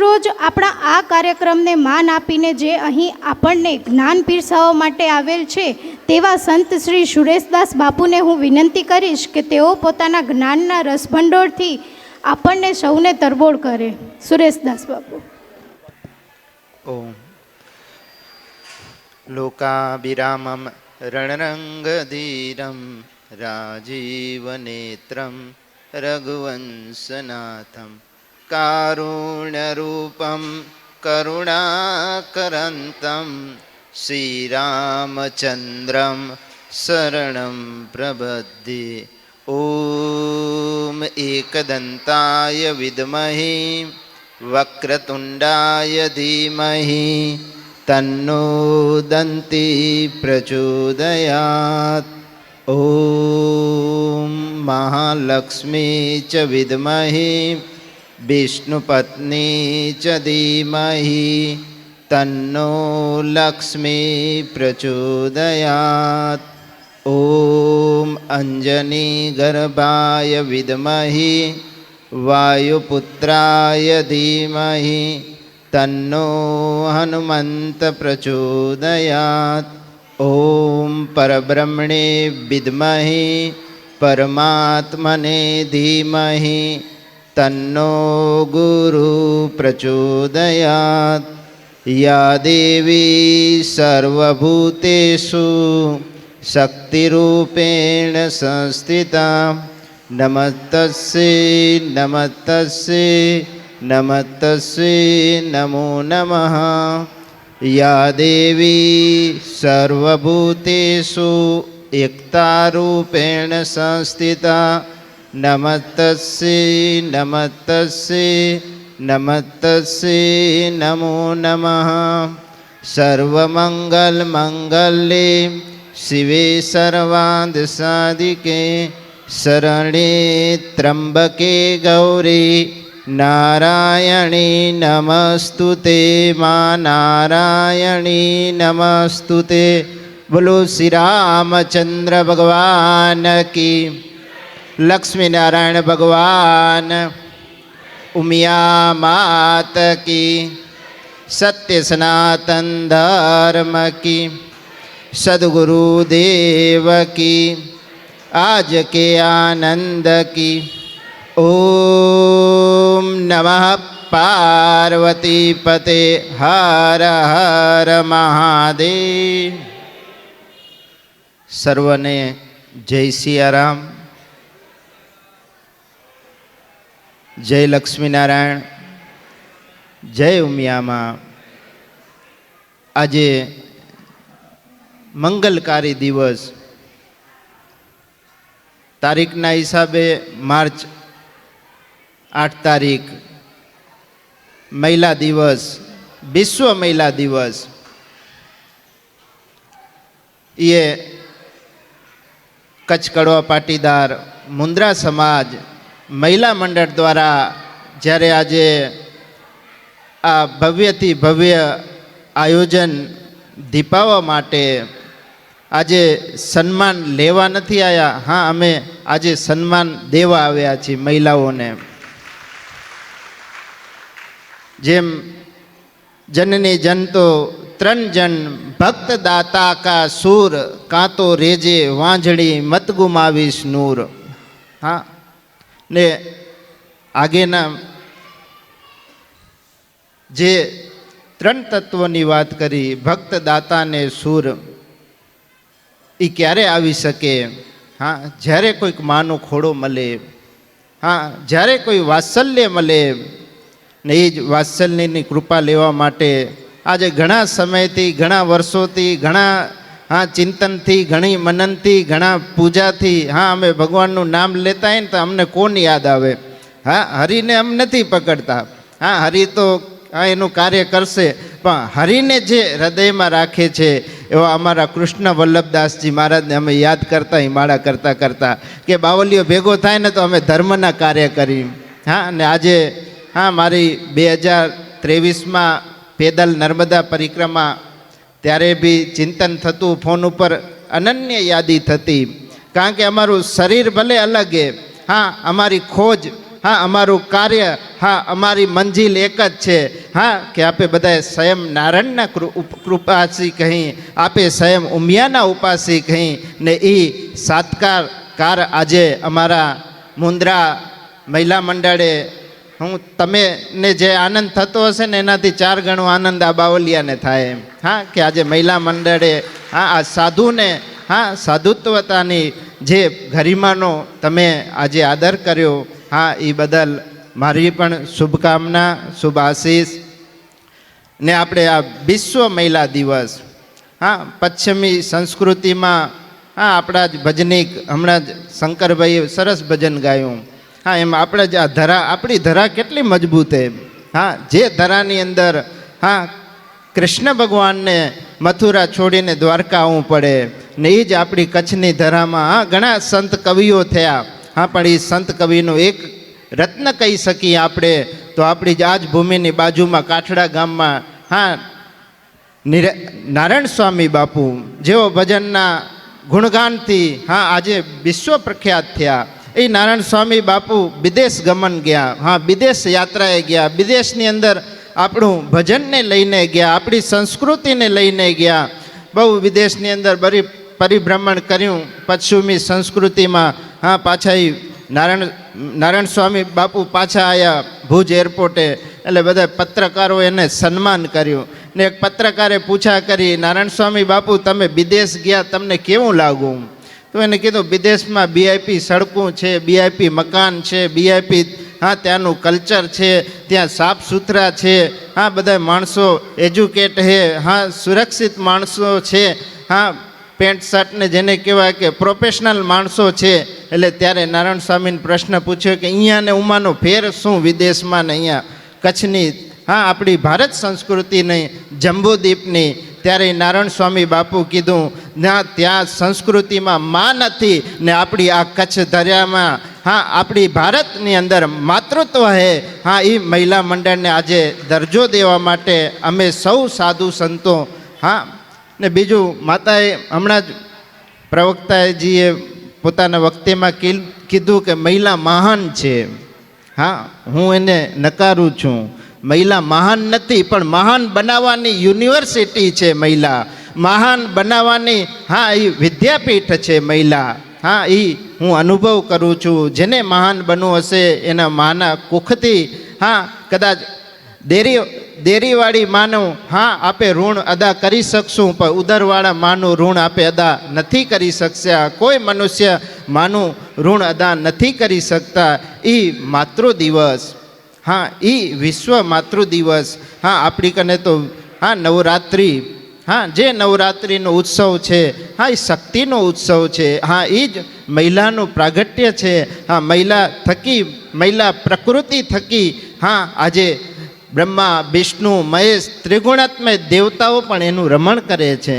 રોજ આપણા આ કાર્યક્રમને માન આપીને જે અહીં આપણને જ્ઞાન પીરસાવવા માટે આવેલ છે તેવા સંત શ્રી સુરેશદાસ બાપુને હું વિનંતી કરીશ કે તેઓ પોતાના જ્ઞાનના રસભંડોળથી આપણને સૌને તરબોળ કરે. સુરેશદાસ બાપુ. ઓમ. લોકાભિરામમ રણરંગધીરમ રાજીવનેત્રમ રઘુવંશનાથમ કારુણ્યરૂપમ કરુણાકરંતમ શ્રીરામચંદ્રમ શરણં પ્રબધ્યે. ઓમ એકદંતાય વિદ્મહે વક્રતુંડાય ધીમહિ તન્નો દંતી પ્રચોદયાત. ઓમ મહાલક્ષ્મી ચ વિદ્મહે વિષ્ણુપત્ની ચ ધીમહિ તન્નો લક્ષ્મી પ્રચોદયાત. ઓમ અંજની ગર્ભાય વિદ્મહે વાયુપુત્રાય ધીમહિ તન્નો હનુમંત પ્રચોદયાત. ઓમ પરબ્રહ્મણે વિદ્મહે પરમાત્મને ધીમહિ તન્નો ગુરુ પ્રચોદયાત. યા દેવી સર્વભૂતેષુ શક્તિરૂપેણ સંસ્થિતા નમસ્તસ્યૈ નમસ્તસ્યૈ નમસ્તસ્યૈ નમો નમઃ. યા દેવી સર્વભૂતેષુ એકતારૂપેણ સંસ્થિતા નમસ્તસ્યૈ નમસ્તસ્યૈ નમસ્તસ્યૈ નમો નમઃ. સર્વમંગલમંગલ્યે શિવે સર્વાર્થસાધિકે શરણે ત્ર્યંબકે ગૌરી નારાયણી નમસ્તુતે. મા નારાયણી નમસ્તુતે. બોલો શ્રી રામચંદ્ર ભગવાન કી, લક્ષ્મી નારાયણ ભગવાન, ઉમિયા માત કી, સત્ય સનાતન ધર્મ કી, સદગુરુદેવ કી, આજ કે આનંદ કી. ઓમ નમઃ પાર્વતી પતે હર હર મહાદેવ. સર્વને જય સિયારામ, જય લક્ષ્મીનારાયણ, જય ઉમિયામાં. આજે મંગલકારી દિવસ, તારીખના હિસાબે માર્ચ 8 તારીખ, મહિલા દિવસ, વિશ્વ મહિલા દિવસ. એ કચ્છ કડવા પાટીદાર મુન્દ્રા સમાજ મહિલા મંડળ દ્વારા જ્યારે આજે આ ભવ્યથી ભવ્ય આયોજન દીપાવવા માટે આજે સન્માન લેવા નથી આવ્યા. હા, અમે આજે સન્માન દેવા આવ્યા છીએ મહિલાઓને. જેમ જનની જન તો 3 જન ભક્ત દાતા કા સૂર, કાં તો રેજે વાંઝડી મત ગુમાવીશ નૂર. હા, ને આગેના જે 3 તત્વોની વાત કરી, ભક્ત દાતા ને સૂર, એ ક્યારે આવી શકે? હા, જ્યારે કોઈક માનો ખોડો મળે, હા, જ્યારે કોઈ વાત્સલ્ય મળે. ને એ જ વાત્સલ્યની કૃપા લેવા માટે આજે ઘણા સમયથી, ઘણા વર્ષોથી, ઘણા ચિંતનથી, ઘણી મનનથી, ઘણા પૂજાથી, અમે ભગવાનનું નામ લેતા હોય ને તો અમને કોણ યાદ આવે? હરિને અમ નથી પકડતા. હરિ તો એનું કાર્ય કરશે, પણ હરિને જે હૃદયમાં રાખે છે એવા અમારા કૃષ્ણ વલ્લભદાસજી મહારાજને અમે યાદ કરતા, હિમાળા કરતાં કરતાં કે બાવલીઓ ભેગો થાય ને તો અમે ધર્મના કાર્ય કરી. અને આજે મારી 2023માં પેદલ નર્મદા પરિક્રમા, ત્યારે બી ચિંતન થતું, ફોન ઉપર અનન્ય યાદી થતી. કારણ કે અમારું શરીર ભલે અલગ છે, અમારી ખોજ હા અમારું કાર્ય, હા અમારી મંજિલ એક જ છે, હા કે આપે બધાએ સ્વયં નારાયણના કૃપાસી કહી, આપે સ્વયં ઉમિયાના ઉપાસી કહી ને એ સાતકાર આજે અમારા મુંદ્રા મહિલા મંડળે હું તમે ને જે આનંદ થતો હશે ને એનાથી 4 ગણો આનંદ આ બાવલિયાને થાય. હા કે આજે મહિલા મંડળે હા આ સાધુને હા સાધુત્વતાની જે ગરિમાનો તમે આજે આદર કર્યો, હા એ બદલ મારી પણ શુભકામના, શુભ આશીષ. ને આપણે આ વિશ્વ મહિલા દિવસ, હા પશ્ચિમી સંસ્કૃતિમાં હા આપણા જ ભજનીક હમણાં જ શંકરભાઈએ સરસ ભજન ગાયું. હા એમ આપણે જ આ ધરા, આપણી ધરા કેટલી મજબૂત છે. હા જે ધરાની અંદર હા કૃષ્ણ ભગવાનને મથુરા છોડીને દ્વારકા આવવું પડે ને એ જ આપણી કચ્છની ધરામાં હા ઘણા સંત કવિઓ થયા. હા પણ એ સંત કવિનું એક રત્ન કહી શકીએ આપણે તો આપણી જ આજ ભૂમિની બાજુમાં કાઠડા ગામમાં હા નારાયણ સ્વામી બાપુ જેઓ ભજનના ગુણગાનથી હા આજે વિશ્વ પ્રખ્યાત થયા. એ નારાયણ સ્વામી બાપુ વિદેશ ગમન ગયા, હા વિદેશ યાત્રાએ ગયા, વિદેશની અંદર આપણું ભજનને લઈને ગયા, આપણી સંસ્કૃતિને લઈને ગયા, બહુ વિદેશની અંદર બરી પરિભ્રમણ કર્યું પશ્ચિમી સંસ્કૃતિમાં. હા પાછા એ નારાયણ સ્વામી બાપુ પાછા આવ્યા ભુજ એરપોર્ટે, એટલે બધા પત્રકારો એને સન્માન કર્યું ને એક પત્રકારે પૂછા કરી, નારાયણ સ્વામી બાપુ તમે વિદેશ ગયા તમને કેવું લાગ્યું? તો એને કીધું વિદેશમાં બીઆઈપી સડકું છે, બીઆઈપી મકાન છે, બીઆઈપી હા ત્યાંનું કલ્ચર છે, ત્યાં સાફ સુથરા છે, હા બધા માણસો એજ્યુકેટ છે, હા સુરક્ષિત માણસો છે, હા પેન્ટ શર્ટને જેને કહેવાય કે પ્રોફેશનલ માણસો છે. એટલે ત્યારે નારાયણ સ્વામીને પ્રશ્ન પૂછ્યો કે અહીંયા ને ઉમાનો ફેર શું વિદેશમાં ને અહીંયા કચ્છની હા આપણી ભારત સંસ્કૃતિની જંબુદ્વીપની? ત્યારે નારાયણ સ્વામી બાપુ કીધું ના ત્યાં સંસ્કૃતિમાં માં નથી ને આપણી આ કચ્છ દરિયામાં હા આપણી ભારતની અંદર માતૃત્વ છે. હા એ મહિલા મંડળને આજે દરજ્જો દેવા માટે અમે સૌ સાધુ સંતો હા ને બીજું માતાએ હમણાં જ પ્રવક્તાજીએ પોતાના વક્તેમાં કીધું કે મહિલા મહાન છે. હા હું એને નકારું છું, મહિલા મહાન નથી પણ મહાન બનાવવાની યુનિવર્સિટી છે મહિલા, મહાન બનાવવાની હા એ વિદ્યાપીઠ છે મહિલા. હા એ હું અનુભવ કરું છું, જેને મહાન બનવું હશે એના માના કુખથી હા કદાચ દેરીવાળી માનું હા આપે ઋણ અદા કરી શકશું પણ ઉદરવાળા માનું ઋણ આપે અદા નથી કરી શકશે. કોઈ મનુષ્ય માનું ઋણ અદા નથી કરી શકતા. એ માતૃ દિવસ હા એ વિશ્વ માતૃ દિવસ હા આપણી કને તો હા નવરાત્રિ હા જે નવરાત્રિનો ઉત્સવ છે હા એ શક્તિનો ઉત્સવ છે. હા એ જ મહિલાનું પ્રાગટ્ય છે. હા મહિલા થકી, મહિલા પ્રકૃતિ થકી હા આજે બ્રહ્મા વિષ્ણુ મહેશ ત્રિગુણાત્મય દેવતાઓ પણ એનું રમણ કરે છે.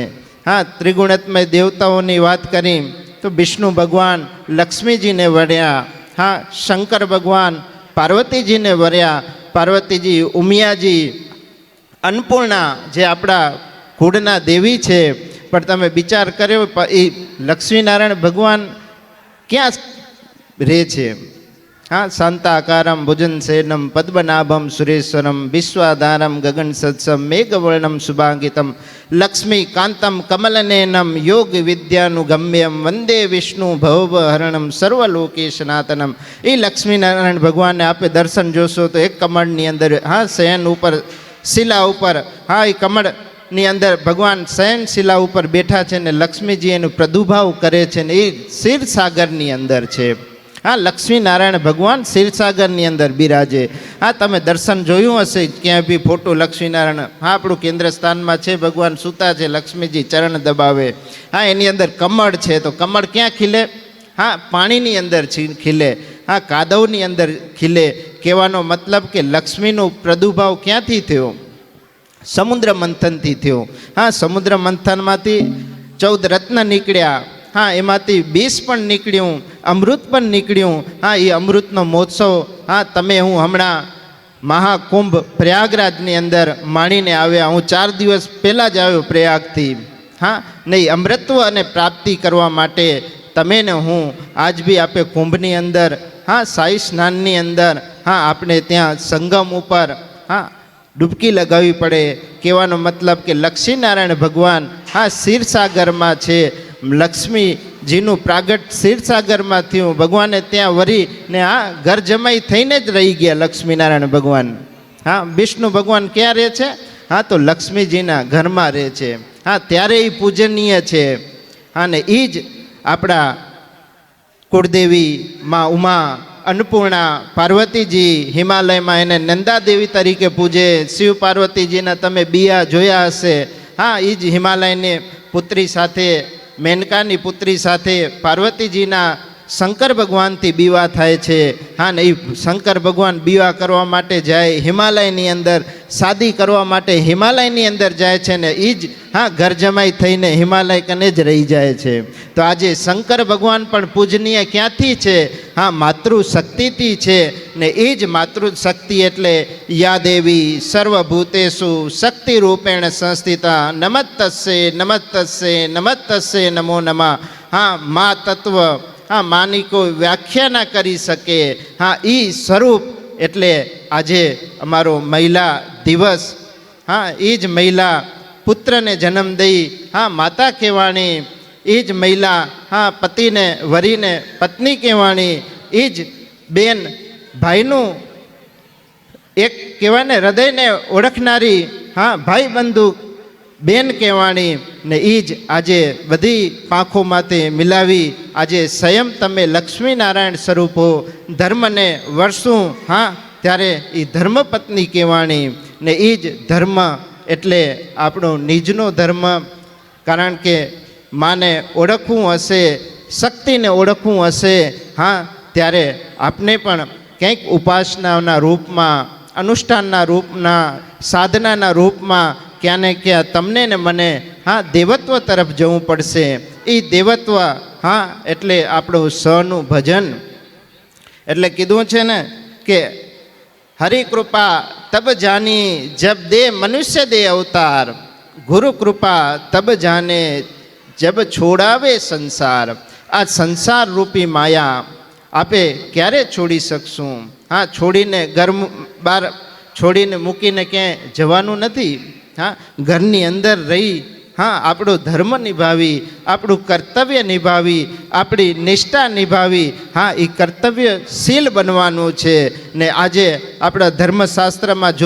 હા ત્રિગુણાત્મય દેવતાઓની વાત કરી તો વિષ્ણુ ભગવાન લક્ષ્મીજીને વળ્યા, હા શંકર ભગવાન પાર્વતીજીને વર્યા, પાર્વતીજી ઉમિયાજી અન્નપૂર્ણા જે આપણા કુળના દેવી છે. પણ તમે વિચાર કર્યો એ લક્ષ્મીનારાયણ ભગવાન ક્યાં રહે છે? હા શાંતાકારમ ભુજન સેનમ પદ્મનાભમ સુરેશ્વરમ વિશ્વાધારમ ગગન સત્સમ મેઘવર્ણમ શુભાંગિતમ લક્ષ્મી કાંતમ કમલનેનમ યોગ વિદ્યાનુગમ્યમ વંદે વિષ્ણુ ભવહરણમ સર્વલોકે સનાતનમ. એ લક્ષ્મીનારાયણ ભગવાનને આપે દર્શન જોશો તો એક કમળની અંદર હા શયન ઉપર શિલા ઉપર હા એ કમળની અંદર ભગવાન શયન શિલા ઉપર બેઠા છે ને લક્ષ્મીજી એનું પ્રદુભાવ કરે છે ને એ ક્ષીરસાગરની અંદર છે. હા લક્ષ્મીનારાયણ ભગવાન ક્ષીરસાગરની અંદર બિરાજે. હા તમે દર્શન જોયું હશે ક્યાંય બી ફોટો લક્ષ્મીનારાયણ હા આપણું કેન્દ્ર સ્થાનમાં છે, ભગવાન સૂતા છે, લક્ષ્મીજી ચરણ દબાવે. હા એની અંદર કમળ છે તો કમળ ક્યાં ખીલે? હા પાણીની અંદર ખીલે, હા કાદવની અંદર ખીલે. કહેવાનો મતલબ કે લક્ષ્મીનો પ્રદુભાવ ક્યાંથી થયો? સમુદ્ર મંથનથી થયો. હા સમુદ્ર મંથનમાંથી 14 રત્ન નીકળ્યા. હા એમાંથી 20 પણ નીકળ્યું, અમૃત પણ નીકળ્યું. હા એ અમૃતનો મહોત્સવ હા તમે હું હમણાં મહાકુંભ પ્રયાગરાજની અંદર માણીને આવ્યા. હું 4 દિવસ પહેલાં જ આવ્યો પ્રયાગથી. હા નહીં અમૃતત્વ અને પ્રાપ્તિ કરવા માટે તમે ને હું આજ બી આપે કુંભની અંદર હા સાઈ સ્નાનની અંદર હા આપણે ત્યાં સંગમ ઉપર હા ડૂબકી લગાવવી પડે. કહેવાનો મતલબ કે લક્ષ્મીનારાયણ ભગવાન હા ક્ષીરસાગરમાં છે. લક્ષ્મીજીનું પ્રાગટ ક્ષીરસાગરમાં થયું. ભગવાને ત્યાં વરીને હા ઘર જમાઈ થઈને જ રહી ગયા લક્ષ્મીનારાયણ ભગવાન. હા વિષ્ણુ ભગવાન ક્યાં રહે છે? હા તો લક્ષ્મીજીના ઘરમાં રહે છે. હા ત્યારે એ પૂજનીય છે. હા ને એ જ આપણા કુળદેવી માં ઉમા, અન્નપૂર્ણા, પાર્વતીજી હિમાલયમાં એને નંદાદેવી તરીકે પૂજે. શિવ પાર્વતીજીના તમે બિયા જોયા હશે. હા એ જ હિમાલયની પુત્રી સાથે, મેનકાની પુત્રી સાથે પાર્વતીજીના શંકર ભગવાનથી બીવા થાય છે. હા ને એ શંકર ભગવાન બીવા કરવા માટે જાય હિમાલયની અંદર, શાદી કરવા માટે હિમાલયની અંદર જાય છે ને એ જ હા ઘર જમાઈ થઈને હિમાલય કને જ રહી જાય છે. તો આજે શંકર ભગવાન પણ પૂજનીય ક્યાંથી છે? હા માતૃશક્તિથી છે. ને એ જ માતૃશક્તિ એટલે યા દેવી સર્વભૂતેષુ શક્તિ રૂપેણ સંસ્થિતા નમસ્તસ્ય નમસ્તસ્ય નમસ્તસ્ય નમો નમઃ. હા મા તત્વ હા માની કોઈ વ્યાખ્યા ના કરી શકે. હા એ સ્વરૂપ એટલે આજે અમારો મહિલા દિવસ. હા એ જ મહિલા પુત્રને જન્મ દઈ હા માતા કહેવાણી. એ જ મહિલા હા પતિને વરીને પત્ની કહેવાણી. એ જ બેન ભાઈનું એક કહેવાય ને હૃદયને ઓળખનારી હા ભાઈ બંધુ બેન કહેવાણી. ને એ જ આજે બધી પાંખોમાંથી મિલાવી આજે સ્વયં તમે લક્ષ્મીનારાયણ સ્વરૂપો ધર્મને વર્ષું હા ત્યારે એ ધર્મપત્ની કહેવાણી. ને એ જ ધર્મ એટલે આપણો નિજનો ધર્મ. કારણ કે માને ઓળખવું હશે, શક્તિને ઓળખવું હશે હા ત્યારે આપણે પણ કંઈક ઉપાસનાના રૂપમાં, અનુષ્ઠાનના રૂપના, સાધનાના રૂપમાં ક્યાં ને ક્યાં તમને ને મને હા દેવત્વ તરફ જવું પડશે. એ દેવત્વ હા એટલે આપણું સનું ભજન. એટલે કીધું છે ને કે હરિ કૃપા તબ જાની જબ દે મનુષ્ય દે અવતાર, ગુરુ કૃપા તબ જાને જબ છોડાવે સંસાર. આ સંસાર રૂપી માયા આપે ક્યારે છોડી શકશું? હા છોડીને ઘર બહાર છોડીને મૂકીને ક્યાંય જવાનું નથી. હા ઘરની અંદર રહી હા આપણો ધર્મ નિભાવી, આપણું કર્તવ્ય નિભાવી, આપણી નિષ્ઠા નિભાવી હા એ કર્તવ્યશીલ બનવાનું છે. ને આજે આપણા ધર્મશાસ્ત્રમાં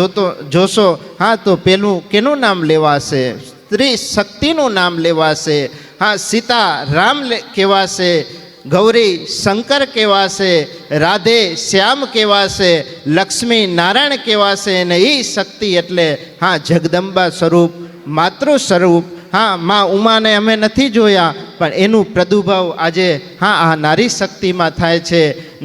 જોશો હા તો પેલું કેનું નામ લેવાશે? સ્ત્રી શક્તિનું નામ લેવાશે. હા સીતા રામ કહેવાશે, ગૌરી શંકર કહેવાશે, રાધે શ્યામ કહેવાશે, લક્ષ્મી નારાયણ કહેવાશે. અને એ શક્તિ એટલે હા જગદંબા સ્વરૂપ, માતૃ સ્વરૂપ. હા માં ઉમાને અમે નથી જોયા પણ એનું પ્રાદુર્ભાવ આજે હા આ નારી શક્તિમાં થાય છે.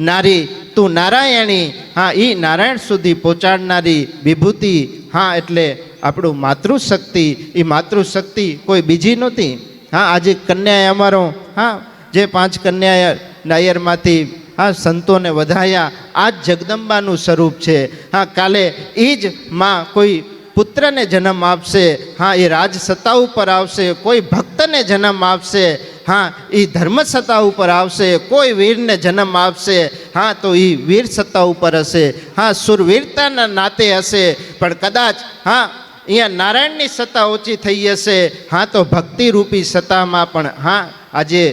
નારી તું નારાયણી હા એ નારાયણ સુધી પહોંચાડનારી વિભૂતિ. હા એટલે આપણું માતૃશક્તિ. એ માતૃશક્તિ કોઈ બીજી નહોતી. હા આજે કન્યાએ અમારો હા જે 5 કન્યા નાયરમાંથી હા સંતોને વધાયા આ જ જગદંબાનું સ્વરૂપ છે. હા કાલે એ જ માં કોઈ પુત્રને જન્મ આપશે હા એ રાજસત્તા ઉપર આવશે, કોઈ ભક્તને જન્મ આપશે હા એ ધર્મસત્તા ઉપર આવશે, કોઈ વીરને જન્મ આપશે હા તો એ વીર સત્તા ઉપર હશે. હા સુરવીરતાના નાતે હશે પણ કદાચ હા અહીંયા નારાયણની સત્તા ઓછી થઈ હશે હા તો ભક્તિરૂપી સત્તામાં પણ હા આજે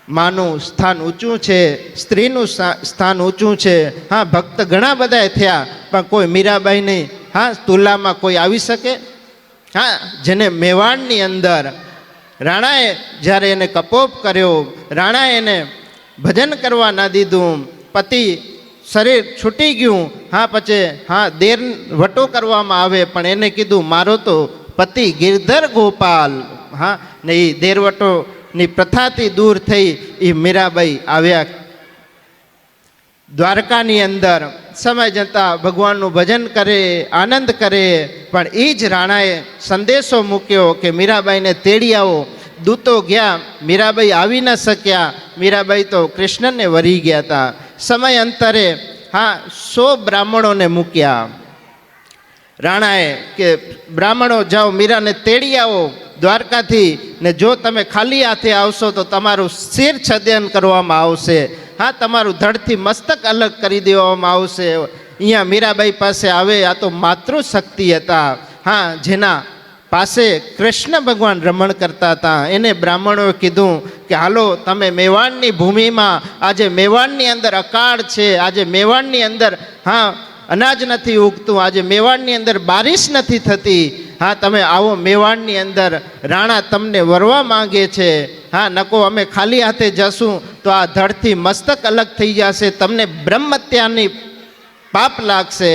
માનું સ્થાન ઊંચું છે, સ્ત્રીનું સ્થાન ઊંચું છે. હા ભક્ત ઘણા બધા થયા પણ કોઈ મીરાબાઈની હા તુલામાં કોઈ આવી શકે? હા જેને મેવાડની અંદર રાણાએ જ્યારે એને કપોપ કર્યો, રાણાએ એને ભજન કરવા ના દીધું, પતિ શરીર છૂટી ગયું હા પછી હા દેર વટો કરવામાં આવે પણ એને કીધું મારો તો પતિ ગિરધર ગોપાલ. હા ને એ દેરવટોની પ્રથાથી દૂર થઈ એ મીરાબાઈ આવ્યા દ્વારકાની અંદર. સમય જતાં ભગવાનનું ભજન કરે, આનંદ કરે. પણ એ જ રાણાએ સંદેશો મૂક્યો કે મીરાબાઈને તેડી આવો. દૂતો ગયા, મીરાબાઈ આવી ન શક્યા. મીરાબાઈ તો કૃષ્ણને વરી ગયા હતા. સમય અંતરે હા 100 બ્રાહ્મણોને મૂક્યા રાણાએ કે બ્રાહ્મણો જાઓ મીરાને તેડી આવો દ્વારકાથી, ને જો તમે ખાલી હાથે આવશો તો તમારું શિર છેદન કરવામાં આવશે. હા તમારું ધડથી મસ્તક અલગ કરી દેવામાં આવશે. અહીંયા મીરાબાઈ પાસે આવે, આ તો માતૃશક્તિ હતા, હા જેના પાસે કૃષ્ણ ભગવાન રમણ કરતા હતા. એને બ્રાહ્મણોએ કીધું કે હાલો તમે મેવાડની ભૂમિમાં, આજે મેવાડની અંદર અકાળ છે, આજે મેવાડની અંદર હા અનાજ નથી ઉગતું, આજે મેવાડની અંદર બારિશ નથી થતી, હા તમે આવો મેવાડની અંદર, રાણા તમને વરવા માંગે છે, હા નકો અમે ખાલી હાથે જશું તો આ ધડથી મસ્તક અલગ થઈ જશે, તમને બ્રહ્મત્યાની પાપ લાગશે.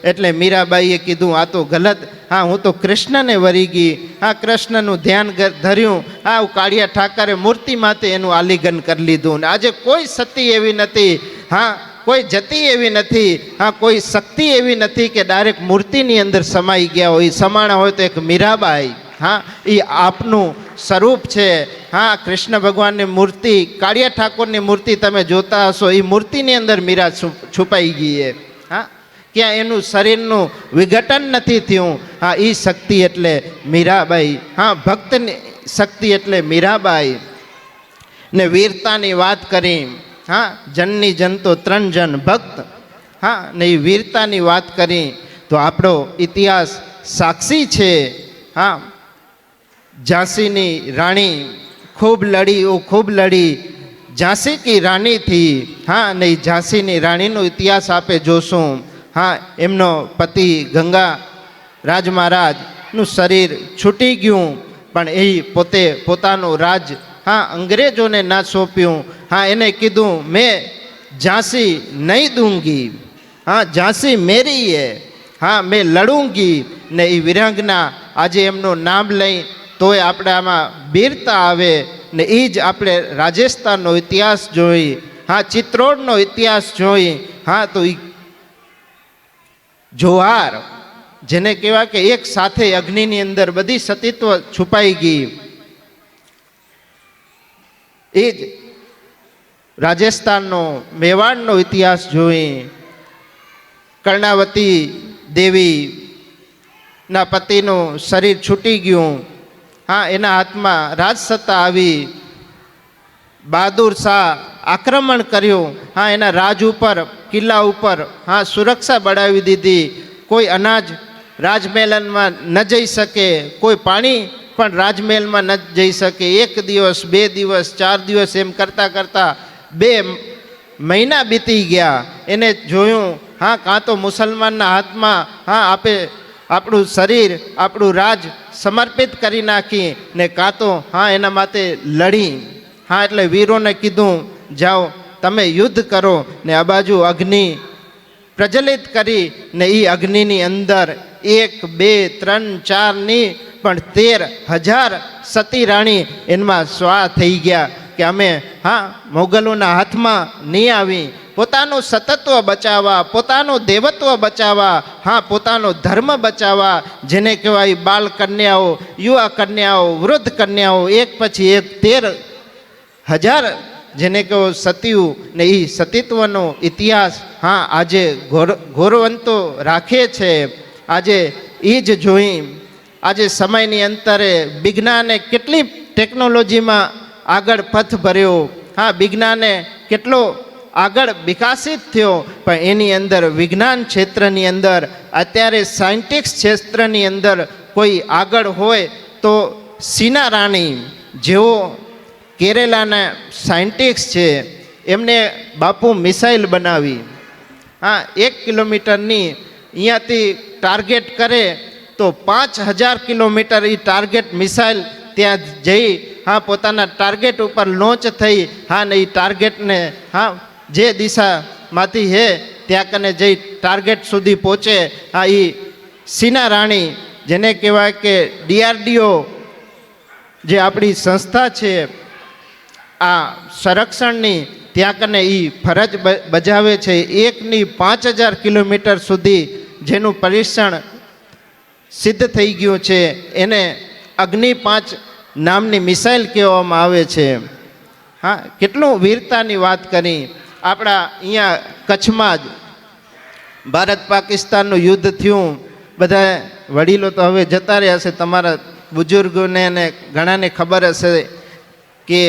એટલે મીરાબાઈએ કીધું આ તો ગલત, હા હું તો કૃષ્ણને વરી ગઈ, હા કૃષ્ણનું ધ્યાન ધર્યું, હા કાળિયા ઠાકરે મૂર્તિ માથે એનું આલિંગન કરી લીધું. ને આજે કોઈ સતી એવી નથી, હા કોઈ જતી એવી નથી, હા કોઈ શક્તિ એવી નથી કે ડાયરેક્ટ મૂર્તિની અંદર સમાઈ ગયા હોય. સમાણા હોય તો એક મીરાબાઈ, હા એ આપનું સ્વરૂપ છે. હા કૃષ્ણ ભગવાનની મૂર્તિ, કાળિયા ઠાકોરની મૂર્તિ તમે જોતા હશો, એ મૂર્તિની અંદર મીરા છુપાઈ ગઈ છે. હા ક્યાં એનું શરીરનું વિઘટન નથી થયું. હા એ શક્તિ એટલે મીરાબાઈ, હા ભક્તની શક્તિ એટલે મીરાબાઈ. ને વીરતાની વાત કરી, હા જનની જન તો 3 જન ભક્ત, હા ને એ વીરતાની વાત કરી તો આપણો ઇતિહાસ સાક્ષી છે. હા ઝાંસીની રાણી ખૂબ લડી, ઓ ખૂબ લડી, ઝાંસી કી રાણી થી, હા ને ઝાંસીની રાણીનો ઇતિહાસ આપે જોશું. હા એમનો પતિ ગંગા રાજ મહારાજનું શરીર છૂટી ગયું, પણ એ પોતે પોતાનું રાજ હા અંગ્રેજોને ના સોંપ્યું. હા એને કીધું મેં ઝાંસી નહીં દૂંગી, હા ઝાંસી મેરી હે, હા મેં લડूंगी. ને એ વિરાંગના આજે એમનું નામ લઈ તોય આપણે આમાં વીરતા આવે. ને એ જ આપણે રાજસ્થાનનો ઇતિહાસ જોઈ, હા ચિત્રોડનો ઇતિહાસ જોઈ, હા તો એ જોહાર જેને કહેવાય કે એક સાથે અગ્નિની અંદર બધી સતીત્વ છુપાઈ ગઈ. એ જ રાજસ્થાનનો મેવાડનો ઇતિહાસ જોઈ. કર્ણાવતી દેવીના પતિનું શરીર છૂટી ગયું, હા એના હાથમાં રાજસત્તા આવી, બહાદુર શાહ આક્રમણ કર્યું, હા એના રાજ ઉપર, કિલ્લા ઉપર હા સુરક્ષા બઢાવી દીધી. કોઈ અનાજ રાજમહેલમાં ન જઈ શકે, કોઈ પાણી પણ રાજમહેલમાં ન જઈ શકે. 1 દિવસ 2 દિવસ 4 દિવસ એમ કરતાં કરતાં 2 મહિના બીતી ગયા. એને જોયું હા કાં તો મુસલમાનના હાથમાં હા આપે આપણું શરીર, આપણું રાજ સમર્પિત કરી નાખી, ને કાં તો હા એના માટે લડી. હા એટલે વીરોને કીધું જાઓ તમે યુદ્ધ કરો. ને આ બાજુ અગ્નિ પ્રજ્વલિત કરી, ને એ અગ્નિની અંદર 1 2 3 4 ની પણ 13,000 સતી રાણી એમાં સ્વા થઈ ગયા કે અમે હા મોગલોના હાથમાં નહીં આવી. પોતાનું સતત્વ બચાવવા, પોતાનું દેવત્વ બચાવવા, હા પોતાનો ધર્મ બચાવવા, જેને કહેવાય બાળ કન્યાઓ, યુવા કન્યાઓ, વૃદ્ધ કન્યાઓ, એક પછી એક 13,000 જેને કહો સતીઓ. ને એ સતીત્વનો ઇતિહાસ હા આજે ગૌરવંતો રાખે છે. આજે એ જ જોઈ, આજે સમયની અંતરે વિજ્ઞાને કેટલી ટેકનોલોજીમાં આગળ પથ ભર્યો, હા વિજ્ઞાને કેટલો આગળ વિકાસિત થયો, પણ એની અંદર વિજ્ઞાન ક્ષેત્રની અંદર અત્યારે સાયન્ટિસ્ટ ક્ષેત્રની અંદર કોઈ આગળ હોય તો સીના રાણી જેઓ કેરેલાના સાયન્ટિસ્ટ છે, એમને બાપુ મિસાઇલ બનાવી. હા 1 કિલોમીટરની અહીંયાથી ટાર્ગેટ કરે તો 5,000 કિલોમીટર એ ટાર્ગેટ મિસાઇલ ત્યાં જઈ હા પોતાના ટાર્ગેટ ઉપર લોન્ચ થઈ, હા ને એ ટાર્ગેટને હા જે દિશામાંથી હે ત્યાં કને જઈ ટાર્ગેટ સુધી પહોંચે. હા એ સીના રાણી જેને કહેવાય કે DRDO જે આપણી સંસ્થા છે આ સંરક્ષણની, ત્યાં કને એ ફરજ બજાવે છે. 1ની 5,000 કિલોમીટર સુધી જેનું પરીક્ષણ સિદ્ધ થઈ ગયું છે, એને અગ્નિ 5 નામની મિસાઇલ કહેવામાં આવે છે. હા કેટલું વીરતાની વાત કરી. આપણા અહીંયા કચ્છમાં જ ભારત પાકિસ્તાનનું યુદ્ધ થયું. બધા વડીલો તો હવે જતા રહ્યા હશે, તમારા બુઝુર્ગોને અને ઘણાને ખબર હશે કે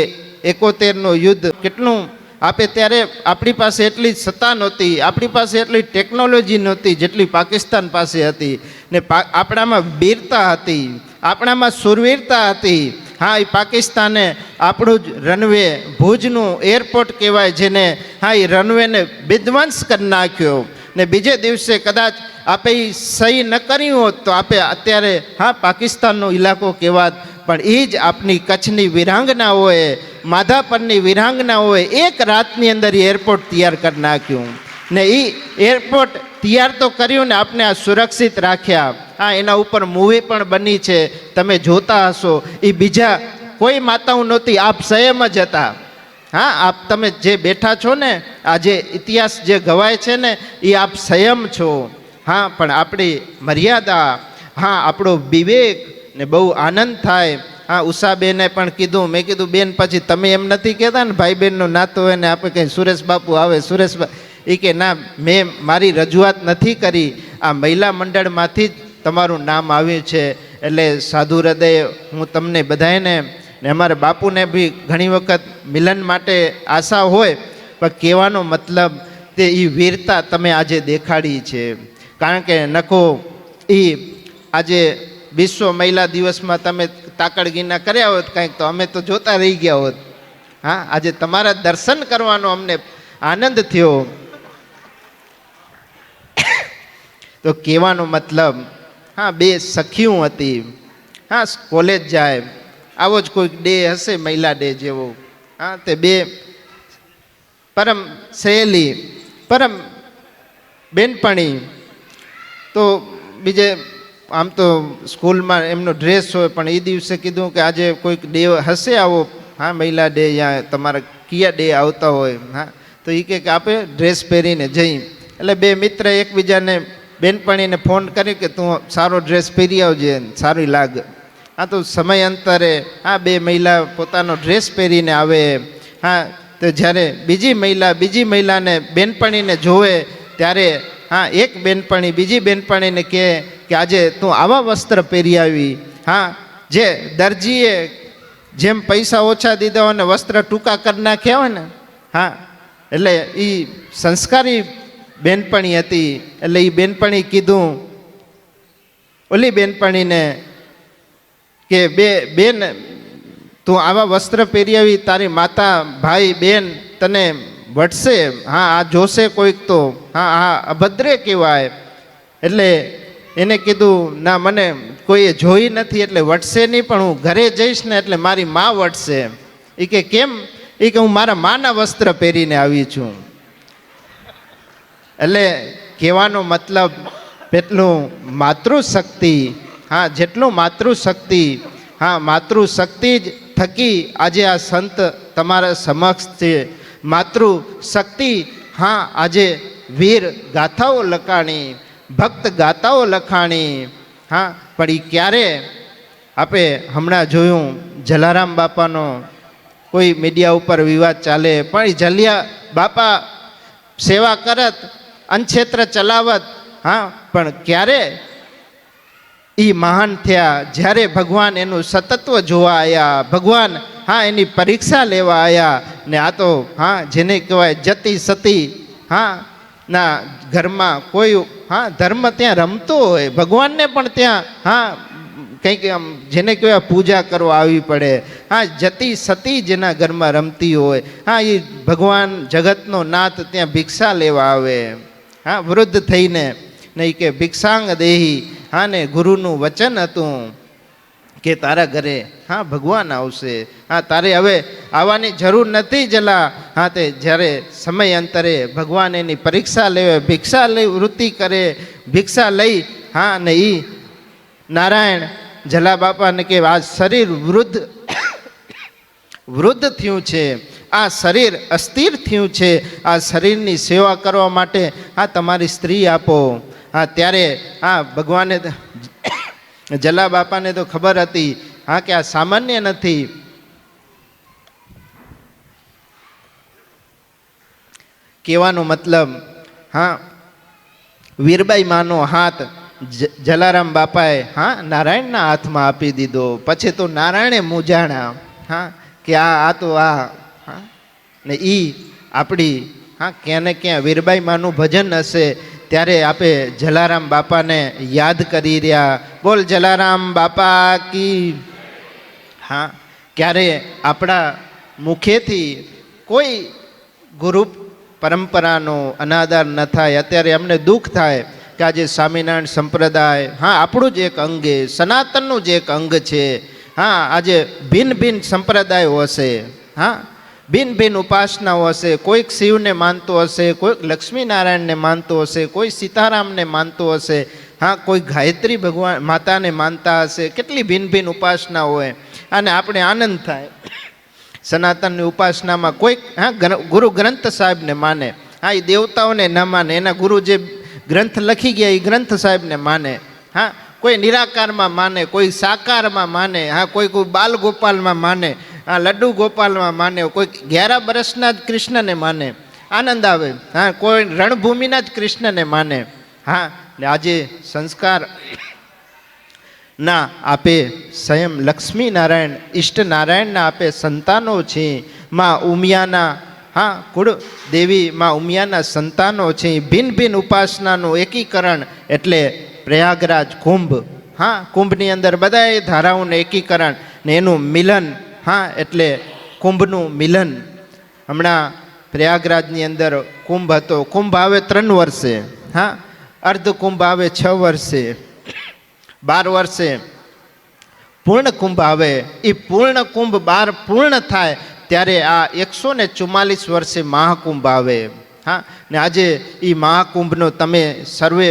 71નું યુદ્ધ કેટલું આપે ત્યારે આપણી પાસે એટલી સત્તા નહોતી, આપણી પાસે એટલી ટેકનોલોજી નહોતી જેટલી પાકિસ્તાન પાસે હતી. ને આપણામાં વીરતા હતી, આપણામાં સુરવીરતા હતી. હા, એ પાકિસ્તાને આપણું જ રનવે, ભુજનું એરપોર્ટ કહેવાય જેને, હા, એ રનવેને વિધ્વંસ કરી નાખ્યો. ને બીજે દિવસે કદાચ આપે એ સહી ન કર્યું હોત તો આપે અત્યારે હા પાકિસ્તાનનો ઇલાકો કહેવાત. પણ એ જ આપણી કચ્છની વીરાંગનાઓએ, માધાપરની વીરાંગનાઓએ એક રાતની અંદર એ એરપોર્ટ તૈયાર કરી નાખ્યું. ને એ એરપોર્ટ તૈયાર તો કર્યું ને આપણે આ સુરક્ષિત રાખ્યા. હા, એના ઉપર મૂવી પણ બની છે, તમે જોતા હશો. એ બીજા કોઈ માતાઓ નહોતી, આપ સ્વયં જ હતા. હા, આપ તમે જે બેઠા છો ને, આ જે ઇતિહાસ જે ગવાય છે ને, એ આપ સ્વયં છો. હા, પણ આપણી મર્યાદા, હા, આપણો વિવેક ને બહુ આનંદ થાય. હા, ઉષાબેને પણ કીધું, મેં કીધું બેન પછી તમે એમ નથી કહેતા ને ભાઈ બહેનનો નાતો હોય ને આપણે કંઈ સુરેશ બાપુ આવે, સુરેશ એ કે ના, મેં મારી રજૂઆત નથી કરી, આ મહિલા મંડળમાંથી જ તમારું નામ આવ્યું છે. એટલે સાધુ હૃદય હું તમને બધાને ને અમારા બાપુને બી ઘણી વખત મિલન માટે આશા હોય, પણ કહેવાનો મતલબ તે એ વીરતા તમે આજે દેખાડી છે. કારણ કે નખો એ આજે વિશ્વ મહિલા દિવસમાં તમે તાકડગીના કર્યા હોત કંઈક તો અમે તો જોતા રહી ગયા હોત. હા, આજે તમારા દર્શન કરવાનો અમને આનંદ થયો. તો કહેવાનો મતલબ, હા, બે સખીઓ હતી. હા, કોલેજ જાય, આવો જ કોઈક ડે હશે મહિલા ડે જેવો. હા, તે બે પરમ સહેલી, પરમ બેનપણી. તો બીજે આમ તો સ્કૂલમાં એમનો ડ્રેસ હોય, પણ એ દિવસે કીધું કે આજે કોઈક ડે હશે આવો, હા, મહિલા ડે, યા તમારા કયા ડે આવતા હોય. હા, તો એ કે આપણે ડ્રેસ પહેરીને જઈ. એટલે બે મિત્ર એકબીજાને, બેનપણીને ફોન કરી કે તું સારો ડ્રેસ પહેરી આવજે, સારી લાગ. હા, તો સમય અંતરે હા બે મહિલા પોતાનો ડ્રેસ પહેરીને આવે. હા, તો જ્યારે બીજી મહિલાને બેનપણીને જોવે ત્યારે હા એક બેનપણી બીજી બેનપણીને કહે કે આજે તું આવા વસ્ત્ર પહેરી આવી. હા, જે દરજીએ જેમ પૈસા ઓછા દીધા હોય ને વસ્ત્ર ટૂંકા કરી નાખ્યા હોય ને, હા, એટલે એ સંસ્કારી બેનપણી હતી. એટલે એ બેનપણી કીધું ઓલી બેનપણીને કે બેન તું આવા વસ્ત્ર પહેરી આવી, તારી માતા ભાઈ બેન તને વટશે. હા, આ જોશે કોઈક તો હા હા અભદ્રે કહેવાય. એટલે એને કીધું ના, મને કોઈએ જોઈ નથી એટલે વટશે નહીં, પણ હું ઘરે જઈશ ને એટલે મારી મા વટશે. એ કે કેમ? એ કે હું મારા માના વસ્ત્ર પહેરીને આવી છું. એટલે કહેવાનો મતલબ એટલું માતૃશક્તિ, હા, જેટલું માતૃશક્તિ, હા, માતૃશક્તિ જ થકી આજે આ સંત તમારા સમક્ષ છે. માતૃશક્તિ, હા, આજે વીર ગાથાઓ લખાણી, ભક્ત ગાથાઓ લખાણી. હા, પણ એ ક્યારે આપણે હમણાં જોયું જલારામ બાપાનો કોઈ મીડિયા ઉપર વિવાદ ચાલે, પણ એ જલિયા બાપા સેવા કરત, અનક્ષેત્ર ચલાવત. હા, પણ ક્યારે એ મહાન થયા? જ્યારે ભગવાન એનું સતત્વ જોવા આવ્યા, ભગવાન હા એની પરીક્ષા લેવા આવ્યા. ને આ તો હા જેને કહેવાય જતી સતી, હા, ના ઘરમાં કોઈ હા ધર્મ ત્યાં રમતો હોય, ભગવાનને પણ ત્યાં હા કંઈક આમ જેને કહેવાય પૂજા કરવા આવી પડે. હા, જતી સતી જેના ઘરમાં રમતી હોય, હા, એ ભગવાન જગતનો નાથ ત્યાં ભિક્ષા લેવા આવે. હા, વૃદ્ધ થઈને નહીં કે ભિક્ષાંગ દેહી. હા, ને ગુરુનું વચન હતું કે તારા ઘરે હા ભગવાન આવશે. હા, તારે હવે આવવાની જરૂર નથી જલા. હા, તે જ્યારે સમય અંતરે ભગવાન એની પરીક્ષા લેવે, ભિક્ષા લઈ વૃત્તિ કરે, ભિક્ષા લઈ હા ને એ નારાયણ જલા બાપાને કે આ શરીર વૃદ્ધ થયું છે, આ શરીર અસ્થિર થયું છે, આ શરીરની સેવા કરવા માટે હા તમારી સ્ત્રી આપો. હા, ત્યારે હા ભગવાને જલા બાપાને તો ખબર હતી હા કે આ સામાન્ય નથી. કહેવાનો મતલબ હા વીરબાઈ માનો હાથ જલારામ બાપાએ હા નારાયણના હાથમાં આપી દીધો. પછી તો નારાયણે મૂંઝાણા હા કે આ તો આ હા ને આપણી ક્યાં ને ક્યાં વીરબાઈ માનું ભજન હશે ત્યારે આપે જલારામ બાપાને યાદ કરી રહ્યા. બોલ જલારામ બાપા કી. ક્યારે આપણા મુખેથી કોઈ ગુરુ પરંપરાનો અનાદર ન થાય. અત્યારે અમને દુઃખ થાય કે આજે સ્વામિનારાયણ સંપ્રદાય આપણું જ એક અંગ છે, સનાતનનું જ એક અંગ છે. આજે ભિન્ન ભિન્ન સંપ્રદાયો હશે, ભિન્ન ભિન્ન ઉપાસનાઓ હશે. કોઈક શિવને માનતો હશે, કોઈક લક્ષ્મીનારાયણને માનતો હશે, કોઈ સીતારામને માનતો હશે, કોઈ ગાયત્રી ભગવાન માતાને માનતા હશે. કેટલી ભિન્ન ભિન્ન ઉપાસના હોય અને આપણે આનંદ થાય. સનાતનની ઉપાસનામાં કોઈક ગુરુ ગ્રંથ સાહેબને માને, એ દેવતાઓને ન માને, એના ગુરુ જે ગ્રંથ લખી ગયા એ ગ્રંથ સાહેબને માને. કોઈ નિરાકારમાં માને, કોઈ સાકારમાં માને, કોઈ બાલ ગોપાલમાં માને, લડ્ડુ ગોપાલમાં માને, કોઈ 11 વર્ષના જ કૃષ્ણને માને, આનંદ આવે. કોઈ રણભૂમિના જ કૃષ્ણને માને. આજે સંસ્કાર ના આપે સ્વયં લક્ષ્મીનારાયણ ઈષ્ટનારાયણના આપે સંતાનો છે. માં ઉમિયાના કુળ દેવી માં ઉમિયાના સંતાનો છે. ભિન્ન ભિન્ન ઉપાસનાનું એકીકરણ એટલે પ્રયાગરાજ કુંભ. કુંભની અંદર બધાએ ધારાઓનું એકીકરણ ને એનું મિલન. એટલે કુંભનું મિલન. હમણાં પ્રયાગરાજની અંદર કુંભ હતો. કુંભ આવે 3 વર્ષે, અર્ધ કુંભ આવે 6 વર્ષે, 12 વર્ષે પૂર્ણ કુંભ આવે. એ પૂર્ણ કુંભ 12 પૂર્ણ થાય ત્યારે આ 144 વર્ષે મહાકુંભ આવે. ને આજે એ મહાકુંભનો તમે સર્વે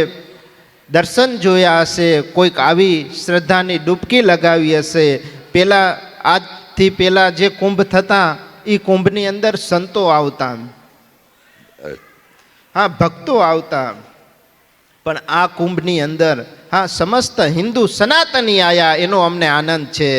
દર્શન જોયા હશે. કોઈક આવી શ્રદ્ધાની ડૂબકી લગાવી હશે. આજથી પહેલાં જે કુંભ થતા એ કુંભની અંદર સંતો આવતા, ભક્તો આવતા. પણ આ કુંભની અંદર સમસ્ત હિન્દુ સનાતની આયા, એનો અમને આનંદ છે.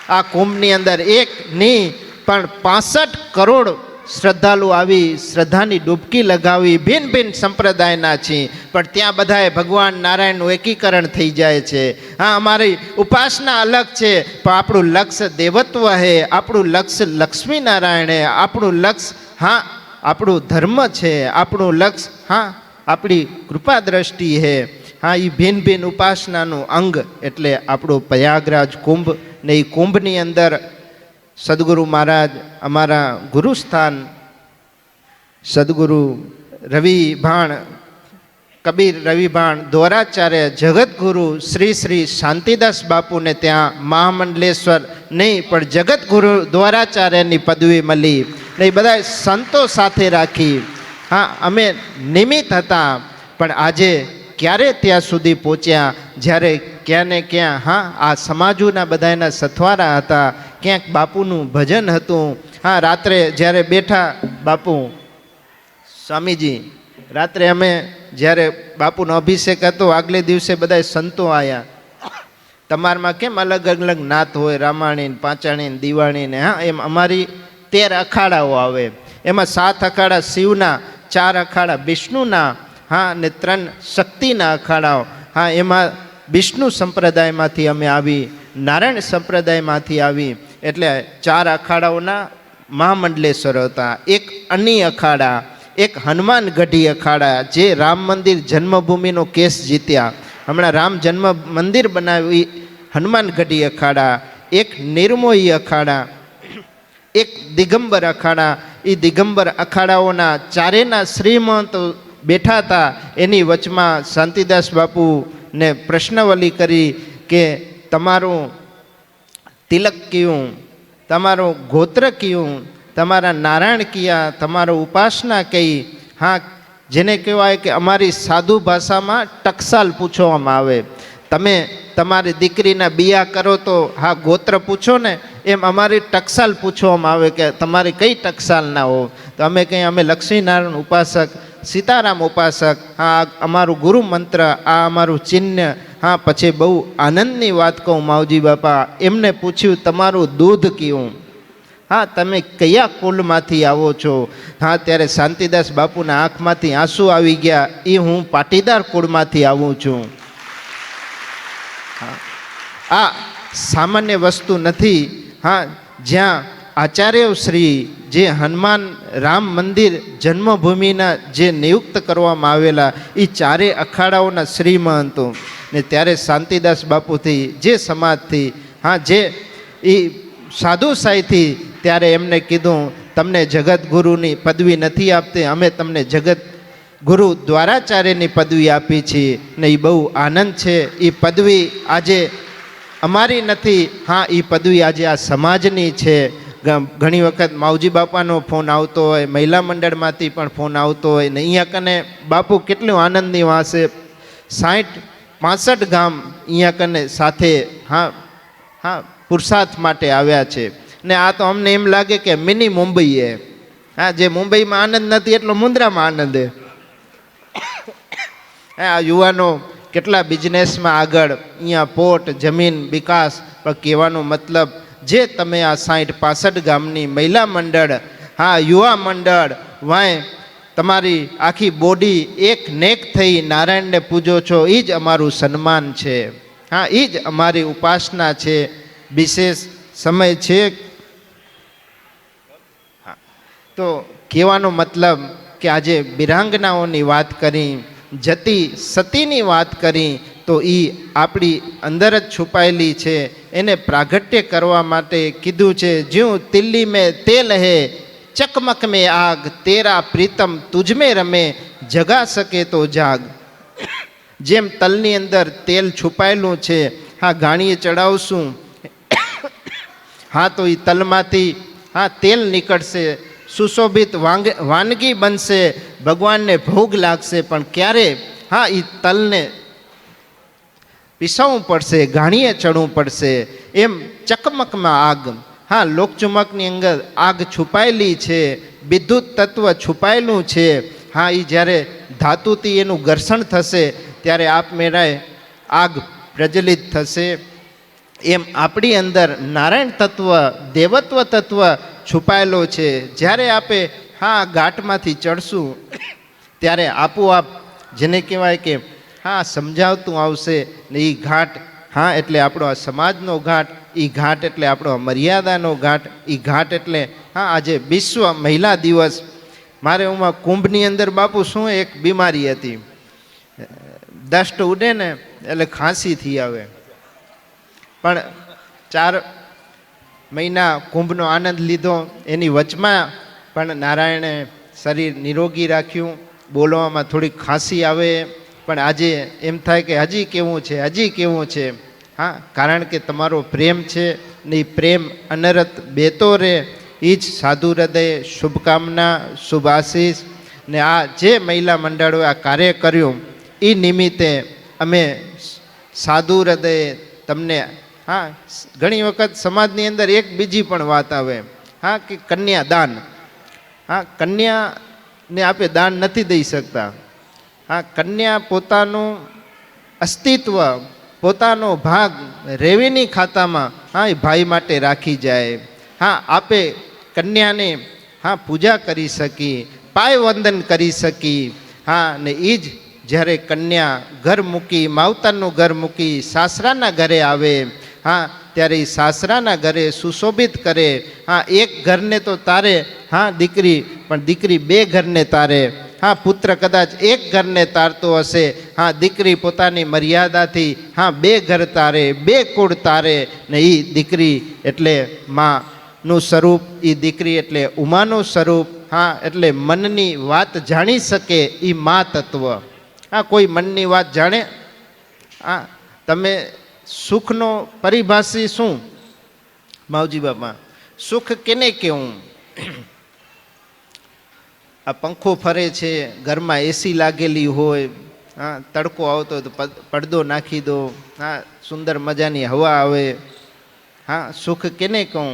આ કુંભની અંદર એક નહીં પણ 65 કરોડ શ્રદ્ધાળુ આવી શ્રદ્ધાની ડૂબકી લગાવી. ભિન્ન ભિન્ન સંપ્રદાયના છે પણ ત્યાં બધાએ ભગવાન નારાયણનું એકીકરણ થઈ જાય છે. અમારી ઉપાસના અલગ છે પણ આપણું લક્ષ્ય દેવત્વ છે, આપણું લક્ષ્ય લક્ષ્મીનારાયણ છે, આપણું લક્ષ્ય આપણું ધર્મ છે, આપણું લક્ષ્ય આપણી કૃપા દ્રષ્ટિ છે. એ ભિન્ન ભિન્ન ઉપાસનાનું અંગ એટલે આપણું પ્રયાગરાજ કુંભ. ને એ કુંભની અંદર સદગુરુ મહારાજ અમારા ગુરુસ્થાન સદગુરુ રવિભાણ કબીર રવિભાણ દ્વારાચાર્ય જગતગુરુ શ્રી શ્રી શાંતિદાસ બાપુને ત્યાં મહામંડલેશ્વર નહીં પણ જગતગુરુ દ્વારાચાર્યની પદવી મળી. ને એ બધા સંતો સાથે રાખી. અમે નિમિત્ત હતા પણ આજે ક્યારે ત્યાં સુધી પહોંચ્યા જ્યારે ક્યાં ને ક્યાં આ સમાજોના બધાના સથવારા હતા. ક્યાંક બાપુનું ભજન હતું. રાત્રે જ્યારે બેઠા બાપુ સ્વામીજી, રાત્રે અમે જ્યારે બાપુનો અભિષેક હતો આગલે દિવસે બધા સંતો આવ્યા. તમારામાં કેમ અલગ અલગ નાત હોય, રામાયણી, પાંચાણી, દિવાળી ને એમ અમારી 13 અખાડાઓ આવે. એમાં 7 અખાડા શિવના, 4 અખાડા વિષ્ણુના, ને 3 શક્તિના અખાડાઓ. એમાં વિષ્ણુ સંપ્રદાયમાંથી અમે આવી, નારાયણ સંપ્રદાયમાંથી આવી. એટલે 4 અખાડાઓના મહામંડલેશ્વર હતા. એક અની અખાડા, એક હનુમાન ગઢી અખાડા જે રામ મંદિર જન્મભૂમિનો કેસ જીત્યા. હમણાં રામ જન્મ મંદિર બનાવી હનુમાન ગઢી અખાડા, એક નિર્મોહી અખાડા, એક દિગંબર અખાડા. એ દિગંબર અખાડાઓના ચારેના શ્રીમંતો બેઠા હતા. એની વચમાં શાંતિદાસ બાપુને પ્રશ્નવલી કરી કે તમારું તિલક કયું, તમારું ગોત્ર કયું, તમારા નારાયણ કયા, તમારો ઉપાસના કઈ. જેને કહેવાય કે અમારી સાધુ ભાષામાં ટકસાલ પૂછવામાં આવે. તમે તમારી દીકરીના બિયા કરો તો ગોત્ર પૂછો ને, એમ અમારી ટકસાલ પૂછવામાં આવે કે તમારી કઈ ટકસાલ ના હો. તો અમે કંઈ અમે લક્ષ્મીનારાયણ ઉપાસક, સીતારામ ઉપાસક, અમારું ગુરુ મંત્ર, આ અમારું ચિહ્ન. પછી બહુ આનંદની વાત કહું માવજી બાપા, એમને પૂછ્યું તમારું દૂધ કયું, તમે કયા કુલમાંથી આવો છો. ત્યારે શાંતિદાસ બાપુના આંખમાંથી આંસુ આવી ગયા. એ હું પાટીદાર કુળમાંથી આવું છું. આ સામાન્ય વસ્તુ નથી. જ્યાં આચાર્ય શ્રી જે હનુમાન રામ મંદિર જન્મભૂમિના જે નિયુક્ત કરવામાં આવેલા એ ચારે અખાડાઓના શ્રીમહંતો ને ત્યારે શાંતિદાસ બાપુથી જે સમાજથી જે એ સાધુશાહીથી ત્યારે એમને કીધું તમને જગતગુરુની પદવી નથી આપતી, અમે તમને જગત ગુરુ દ્વારાચાર્યની પદવી આપી છીએ ને એ બહુ આનંદ છે. એ પદવી આજે અમારી નથી, એ પદવી આજે આ સમાજની છે. ઘણી વખત માવજી બાપાનો ફોન આવતો હોય, મહિલા મંડળમાંથી પણ ફોન આવતો હોય ને અહીંયા કને બાપુ કેટલું આનંદની વાત છે. 60-65 ગામ અહીંયા કને સાથે પુરુષાર્થ માટે આવ્યા છે ને આ તો અમને એમ લાગે કે મિની મુંબઈ એ જે મુંબઈમાં આનંદ નથી એટલો મુંદ્રામાં આનંદ છે. આ યુવાનો કેટલા બિઝનેસમાં આગળ, અહીંયા પોર્ટ જમીન વિકાસ, પણ કહેવાનો મતલબ જે તમે આ 60-65 ગામની મહિલા મંડળ, યુવા મંડળ વાંય તમારી આખી બોડી એક નેક થઈ નારાયણને પૂજો છો, એ જ અમારું સન્માન છે. એ જ અમારી ઉપાસના છે. વિશેષ સમય છે તો કહેવાનો મતલબ કે આજે બિરાંગનાઓની વાત કરી, જતી સતીની વાત કરી, તો એ આપણી અંદર જ છુપાયેલી છે. એને પ્રાગટ્ય કરવા માટે કીધું છે. જ્યું તિલ્લી મેં તેલ હે ચકમક મેં આગ, તેરા પ્રીતમ તુજ મેં રમે, જગા શકે તો જાગ. જેમ તલની અંદર તેલ છુપાયેલું છે, ગાણીએ ચડાવશું તો એ તલમાંથી તેલ નીકળશે, સુશોભિત વાનગી બનશે, ભગવાનને ભોગ લાગશે. પણ ક્યારે એ તલને પીસવું પડશે, ગાણીએ ચડવું પડશે. એમ ચકમકમાં આગ, લોકચુમકની અંદર આગ છુપાયેલી છે, વિદ્યુત તત્વ છુપાયેલું છે. એ જ્યારે ધાતુથી એનું ઘર્ષણ થશે ત્યારે આપમેળે આગ પ્રજ્વલિત થશે. એમ આપણી અંદર નારાયણ તત્વ, દેવત્વ તત્વ છુપાયેલો છે. જ્યારે આપે ઘાટમાંથી ચડશું ત્યારે આપોઆપ જેને કહેવાય કે સમજાવતું આવશે ને એ ઘાટ એટલે આપણો આ સમાજનો ઘાટ, એ ઘાટ એટલે આપણો મર્યાદાનો ઘાટ, એ ઘાટ એટલે આજે વિશ્વ મહિલા દિવસ. મારે ઉમાં કુંભની અંદર બાપુ શું એક બીમારી હતી, દસ્ટ ઉડે ને એટલે ખાંસી થઈ આવે. પણ 4 મહિના કુંભનો આનંદ લીધો, એની વચમાં પણ નારાયણે શરીર નિરોગી રાખ્યું. બોલવામાં થોડીક ખાંસી આવે પણ આજે એમ થાય કે હજી કેવું છે, હજી કેવું છે. કારણ કે તમારો પ્રેમ છે ને એ પ્રેમ અનરત બેતો રહે. એ જ સાધુ હૃદય શુભકામના, શુભ આશીષ. ને આ જે મહિલા મંડળોએ આ કાર્ય કર્યું એ નિમિત્તે અમે સાધુ હૃદય તમને ઘણી વખત સમાજની અંદર એક બીજી પણ વાત આવે કે કન્યાદાન. કન્યાને આપે દાન નથી દઈ શકતા. કન્યા પોતાનું અસ્તિત્વ, પોતાનો ભાગ રેવીની ખાતામાં એ ભાઈ માટે રાખી જાય. આપે કન્યાને પૂજા કરી શકી, પાય વંદન કરી શકી. ને એ જ જ્યારે કન્યા ઘર મૂકી, માવતરનું ઘર મૂકી સાસરાના ઘરે આવે ત્યારે એ સાસરાના ઘરે સુશોભિત કરે. એક ઘરને તો તારે દીકરી, પણ દીકરી 2 ઘરને તારે. પુત્ર કદાચ 1 ઘરને તારતો હશે, દીકરી પોતાની મર્યાદાથી 2 ઘર તારે, 2 કુળ તારે. ને એ દીકરી એટલે માનું સ્વરૂપ, એ દીકરી એટલે ઉમાનું સ્વરૂપ. એટલે મનની વાત જાણી શકે એ મા તત્વ. કોઈ મનની વાત જાણે? તમે સુખનો પરિભાષી શું માવજી બાપા? સુખ કેને કેવું? આ પંખો ફરે છે, ઘરમાં એસી લાગેલી હોય, તડકો આવતો હોય તો પડદો નાખી દો, સુંદર મજાની હવા આવે. સુખ કેને કહું?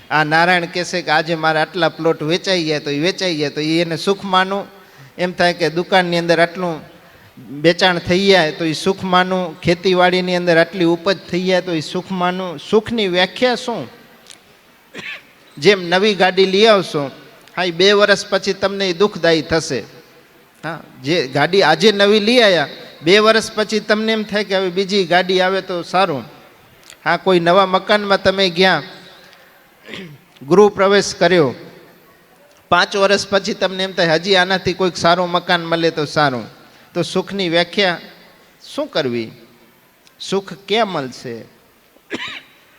આ નારાયણ કહેશે કે આજે મારે આટલા પ્લોટ વેચાઈ ગયા તો એ વેચાઈ ગયા તો એને સુખ માનું. એમ થાય કે દુકાનની અંદર આટલું વેચાણ થઈ જાય તો એ સુખ માનું. ખેતીવાડીની અંદર આટલી ઉપજ થઈ જાય તો એ સુખ માનું. સુખની વ્યાખ્યા શું? જેમ નવી ગાડી લઈ આવશો, એ 2 વર્ષ પછી તમને એ દુઃખદાયી થશે. જે ગાડી આજે નવી લઈ આવ્યા, 2 વર્ષ પછી તમને એમ થાય કે હવે બીજી ગાડી આવે તો સારું. કોઈ નવા મકાનમાં તમે ગયા, ગૃહ પ્રવેશ કર્યો, 5 વર્ષ પછી તમને એમ થાય હજી આનાથી કોઈક સારું મકાન મળે તો સારું. તો સુખની વ્યાખ્યા શું કરવી? સુખ ક્યાં મળશે?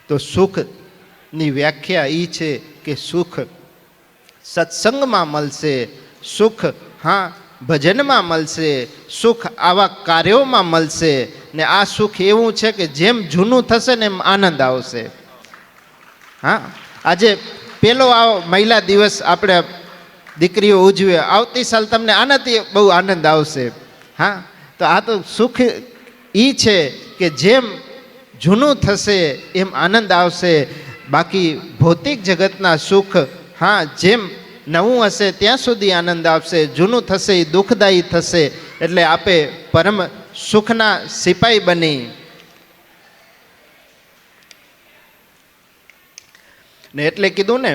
તો સુખની વ્યાખ્યા એ છે કે સુખ સત્સંગમાં મળશે, સુખ ભજનમાં મળશે, સુખ આવા કાર્યોમાં મળશે. ને આ સુખ એવું છે કે જેમ જૂનું થશે ને એમ આનંદ આવશે. આજે પેલો આ મહિલા દિવસ આપણે દીકરીઓ ઉજવે, આવતી સાલ તમને આનાથી બહુ આનંદ આવશે. તો આ તો સુખ એ છે કે જેમ જૂનું થશે એમ આનંદ આવશે. બાકી ભૌતિક જગતના સુખ જેમ નવું હશે ત્યાં સુધી આનંદ આવશે, જૂનું થશે એ દુઃખદાયી થશે. એટલે આપે પરમ સુખના સિપાઈ બની ને એટલે કીધું ને,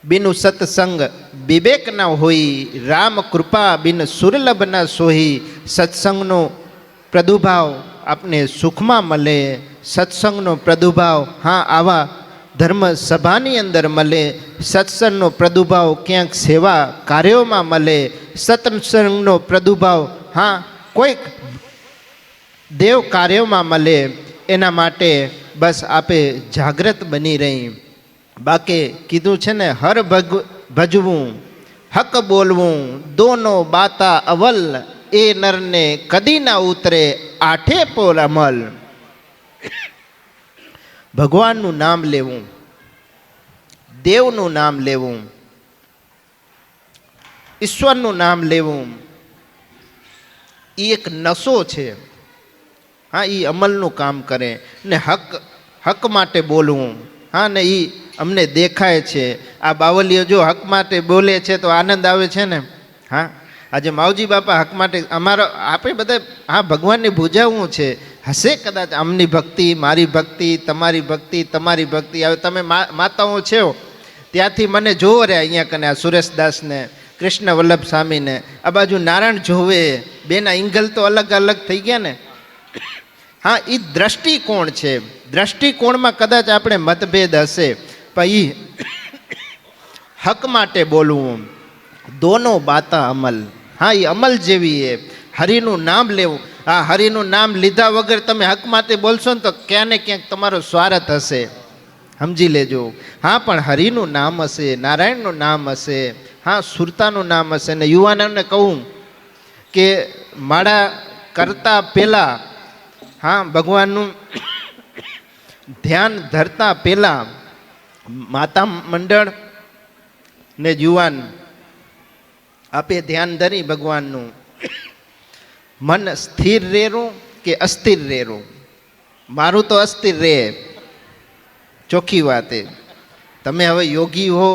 બિનુ સત્સંગ વિવેક ન હોઈ, રામ કૃપા બિન સુરલભ ન સોહી. સત્સંગનો પ્રદુભાવ આપને સુખમાં મળે, સત્સંગનો પ્રદુભાવ આવા ધર્મ સભાની અંદર મળે, સત્સંગનો પ્રદુભાવ ક્યાંક સેવા કાર્યોમાં મળે, સત્સંગનો પ્રદુભાવ કોઈક દેવ કાર્યોમાં મળે. એના માટે બસ આપે જાગૃત બની રહી. બાકી કીધું છે ને, હર ભજવું હક બોલવું, દોનો બાતા અવલ, એ નરને કદી ના ઉતરે આઠે પોર અમલ. ભગવાનનું નામ લેવું, દેવનું નામ લેવું, ઈશ્વરનું નામ લેવું, એ એક નશો છે. એ અમલનું કામ કરે. ને હક માટે બોલવું, ને એ અમને દેખાય છે. આ બાવલીઓ જો હક માટે બોલે છે તો આનંદ આવે છે ને. આજે માવજી બાપા હક માટે આપણે બધા ભગવાનની ભૂજાવું છે. હશે કદાચ આમની ભક્તિ, મારી ભક્તિ, તમારી ભક્તિ, તમારી ભક્તિ. હવે તમે માતાઓ છો ત્યાંથી મને જોવો રે અહીંયા કને, આ સુરેશદાસને, કૃષ્ણ વલ્લભ સ્વામીને, આ બાજુ નારાયણ જોવે, બેના ઇંગલ તો અલગ અલગ થઈ ગયા ને. એ દ્રષ્ટિકોણ છે. દ્રષ્ટિકોણમાં કદાચ આપણે મતભેદ હશે, પણ હક માટે બોલવું, દોનો બાતા અમલ. એ અમલ જેવી એ હરિનું નામ લેવું. હરિનું નામ લીધા વગર તમે હક માટે બોલશો ને તો ક્યાં ને ક્યાંક તમારો સ્વાર્થ હશે, સમજી લેજો. પણ હરિનું નામ હશે, નારાયણનું નામ હશે, સુરતાનું નામ હશે. ને યુવાનોને કહું કે માળા કરતા પહેલા, ભગવાનનું ધ્યાન ધરતા પહેલા માતા મંડળ ને યુવાન આપે ધ્યાન ધરી ભગવાનનું. મન સ્થિર રહેવું કે અસ્થિર રહેવું? મારું તો અસ્થિર રહે, ચોખ્ખી વાત એ. તમે હવે યોગી હો,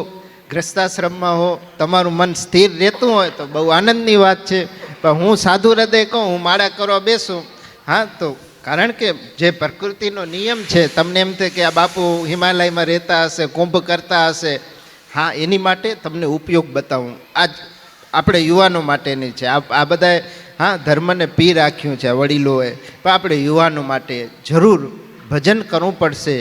ગ્રસ્તાશ્રમમાં હો, તમારું મન સ્થિર રહેતું હોય તો બહુ આનંદની વાત છે. પણ હું સાધુ હૃદય કહું, હું માળા કરવા બેસું, તો કારણ કે જે પ્રકૃતિનો નિયમ છે, તમને એમ થાય કે આ બાપુ હિમાલયમાં રહેતા હશે, કુંભ કરતા હશે. એની માટે તમને ઉપયોગ બતાવું. આજ આપણે યુવાનો માટેની છે. આ બધાએ ધર્મને પી રાખ્યું છે વડીલોએ, પણ આપણે યુવાનો માટે જરૂર ભજન કરવું પડશે,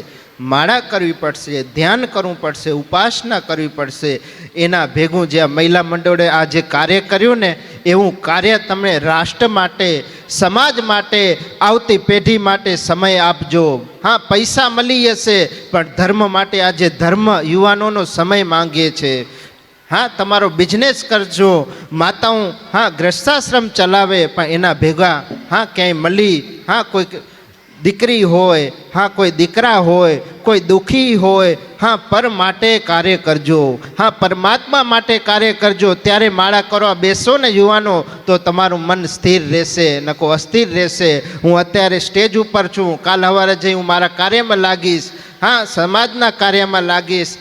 માળા કરવી પડશે, ધ્યાન કરવું પડશે, ઉપાસના કરવી પડશે. એના ભેગું જે મહિલા મંડળે આ જે કાર્ય કર્યું ને, એવું કાર્ય તમે રાષ્ટ્ર માટે, સમાજ માટે, આવતી પેઢી માટે સમય આપજો. પૈસા મળી હશે, પણ ધર્મ માટે આજે ધર્મ યુવાનોનો સમય માંગે છે. તમારો બિઝનેસ કરજો. માતાઓ ગ્રસ્તાશ્રમ ચલાવે, પણ એના ભેગા ક્યાંય મળી, કોઈ દીકરી હોય, કોઈ દીકરા હોય, કોઈ દુઃખી હોય, પર માટે કાર્ય કરજો. પરમાત્મા માટે કાર્ય કરજો. ત્યારે માળા કરવા બેસો ને યુવાનો, તો તમારું મન સ્થિર રહેશે, નકો અસ્થિર રહેશે. હું અત્યારે સ્ટેજ ઉપર છું, કાલ સવારે જઈ હું મારા કાર્યમાં લાગીશ, સમાજના કાર્યમાં લાગીશ,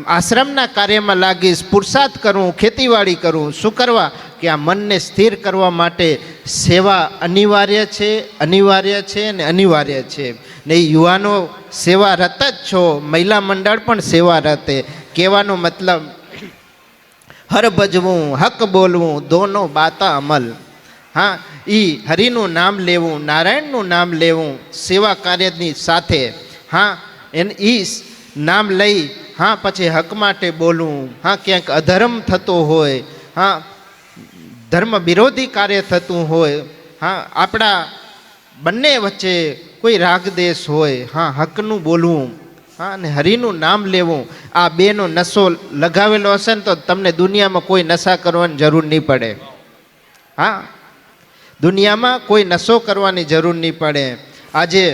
આશ્રમના કાર્યમાં લાગીશ, પુરુષાર્થ કરું, ખેતીવાડી કરું. શું કરવા? કે આ મનને સ્થિર કરવા માટે સેવા અનિવાર્ય છે, અનિવાર્ય છે ને અનિવાર્ય છે. ને એ યુવાનો સેવારત જ છો, મહિલા મંડળ પણ સેવારત. કહેવાનો મતલબ હર ભજવું, હક બોલવું, દોનો બાતા અમલ. એ હરિનું નામ લેવું, નારાયણનું નામ લેવું સેવા કાર્યની સાથે. એ નામ લઈ હા પછી હક માટે બોલવું, હા ક્યાંક અધર્મ થતો હોય, હા ધર્મ વિરોધી કાર્ય થતું હોય, હા આપણા બંને વચ્ચે કોઈ રાગદેશ હોય, હા હકનું બોલવું, હા અને હરિનું નામ લેવું, આ બેનો નશો લગાવેલો હશે ને તો તમને દુનિયામાં કોઈ નશા કરવાની જરૂર નહીં પડે. હા દુનિયામાં કોઈ નશો કરવાની જરૂર નહીં પડે. આજે